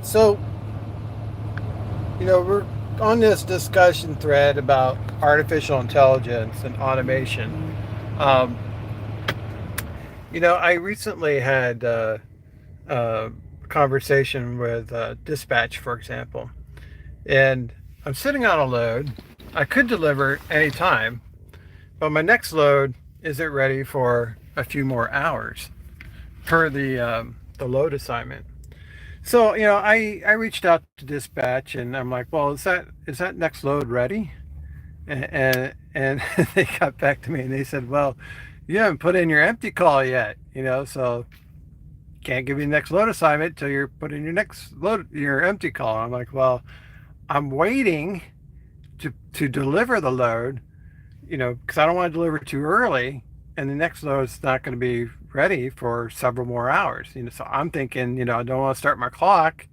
So, we're on this discussion thread about artificial intelligence and automation. Um, I recently had a conversation with dispatch, for example, and I'm sitting on a load. I could deliver anytime, but my next load isn't ready for a few more hours per the load assignment. So, I reached out to dispatch and I'm like, well, is that next load ready? And they got back to me and they said, well, you haven't put in your empty call yet, so can't give you the next load assignment till you're putting your next load, your empty call. I'm like, well, I'm waiting to deliver the load, because I don't want to deliver too early, and the next load is not going to be ready for several more hours. So I'm thinking, I don't want to start my clock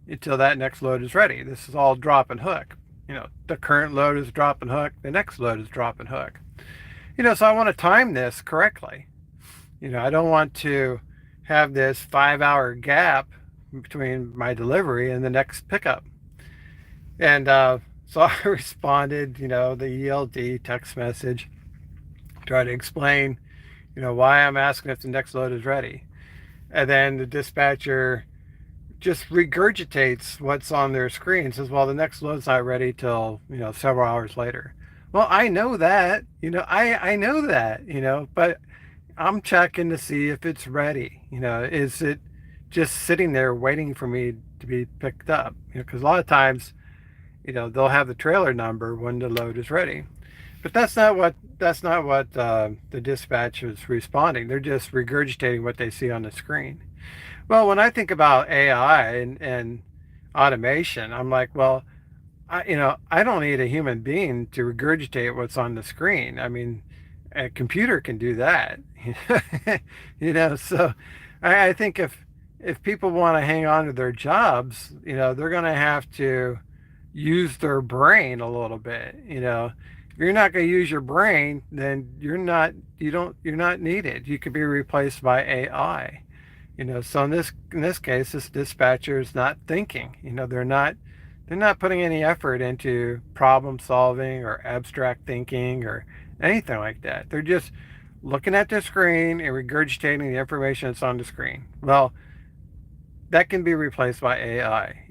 until that next load is ready. This is all drop and hook. The current load is drop and hook. The next load is drop and hook. So I want to time this correctly. I don't want to have this 5 hour gap between my delivery and the next pickup. And so I responded, the ELD text message, try to explain, why I'm asking if the next load is ready. And then the dispatcher just regurgitates what's on their screen. Says, well, the next load's not ready till, several hours later. Well, I know that, I know that, but I'm checking to see if it's ready. Is it just sitting there waiting for me to be picked up? Because a lot of times, they'll have the trailer number when the load is ready. But that's not what the dispatch is responding. They're just regurgitating what they see on the screen. Well, when I think about AI and automation, I'm like, well, I don't need a human being to regurgitate what's on the screen. I mean, a computer can do that. So I think if people want to hang on to their jobs, they're going to have to use their brain a little bit. If you're not going to use your brain, then you're not needed. You could be replaced by AI. So in this case, this dispatcher is not thinking. They're not putting any effort into problem solving or abstract thinking or anything like that. They're just looking at the screen and regurgitating the information that's on the screen. Well, that can be replaced by AI.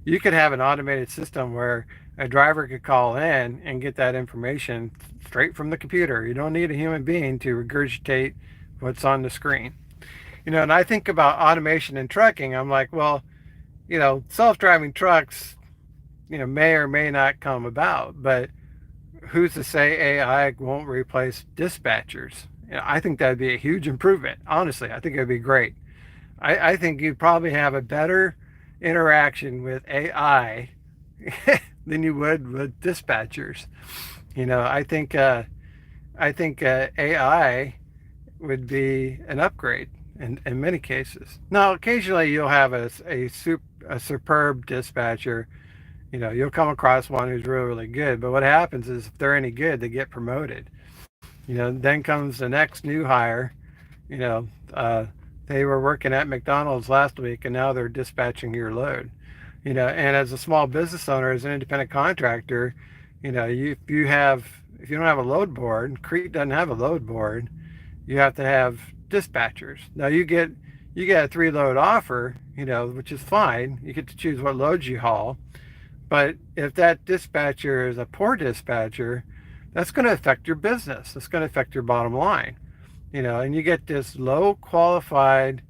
You could have an automated system where a driver could call in and get that information straight from the computer. You don't need a human being to regurgitate what's on the screen. And I think about automation in trucking. I'm like, well, self-driving trucks, may or may not come about, but who's to say AI won't replace dispatchers? I think that'd be a huge improvement. Honestly, I think it'd be great. I think you'd probably have a better interaction with AI than you would with dispatchers. I think AI would be an upgrade in many cases. Now, occasionally you'll have a superb dispatcher. You'll come across one who's really, really good. But what happens is if they're any good, they get promoted. Then comes the next new hire. You know, uh, they were working at McDonald's last week and now they're dispatching your load. And as a small business owner, as an independent contractor, if you don't have a load board, Crete doesn't have a load board, you have to have dispatchers. Now you get a 3 load offer, which is fine. You get to choose what loads you haul. But if that dispatcher is a poor dispatcher, that's going to affect your business. It's going to affect your bottom line. And you get this low qualified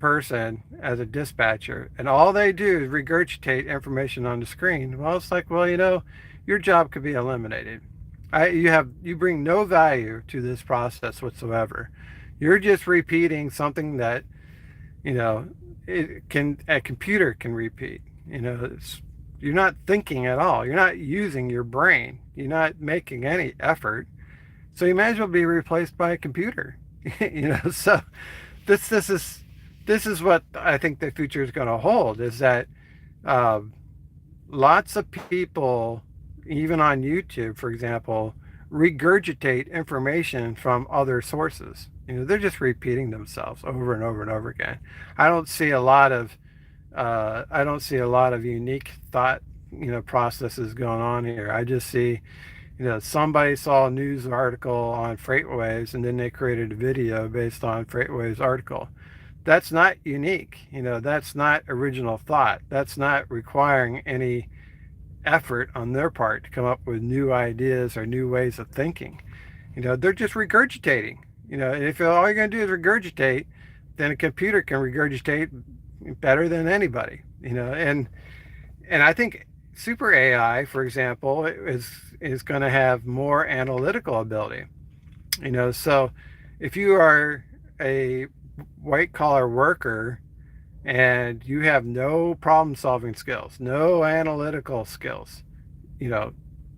person as a dispatcher, and all they do is regurgitate information on the screen. Well, it's like, well, your job could be eliminated. You bring no value to this process whatsoever. You're just repeating something that a computer can repeat. You're not thinking at all. You're not using your brain. You're not making any effort. So you might as well be replaced by a computer. So this is what I think the future is going to hold, is that uh, lots of people, even on YouTube, for example, regurgitate information from other sources. They're just repeating themselves over and over and over again. I don't see a lot of I don't see a lot of unique thought, processes going on here. I just see, somebody saw a news article on FreightWaves and then they created a video based on FreightWaves article. That's not unique. That's not original thought. That's not requiring any effort on their part to come up with new ideas or new ways of thinking. They're just regurgitating. And if all you're going to do is regurgitate, then a computer can regurgitate better than anybody. And I think super AI, for example, is going to have more analytical ability. So if you are a white collar worker and you have no problem solving skills, no analytical skills, you know,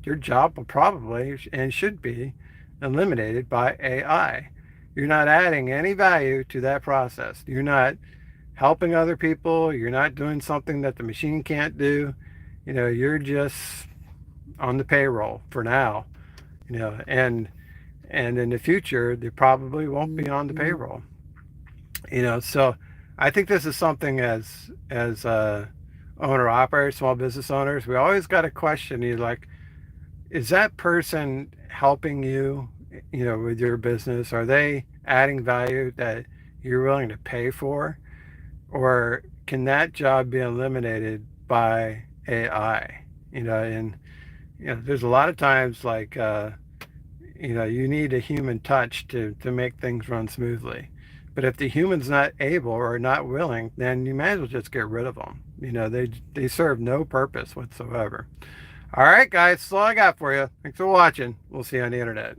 your job will probably and should be eliminated by AI. You're not adding any value to that process. You're not helping other people. You're not doing something that the machine can't do. You're just on the payroll for now, and in the future, they probably won't be on the payroll. So I think this is something as owner operators, small business owners, we always got to question you, like, is that person helping you, with your business? Are they adding value that you're willing to pay for? Or can that job be eliminated by AI? And there's a lot of times like you need a human touch to make things run smoothly. But if the human's not able or not willing, then you might as well just get rid of them. They serve no purpose whatsoever. All right, guys, that's all I got for you. Thanks for watching. We'll see you on the internet.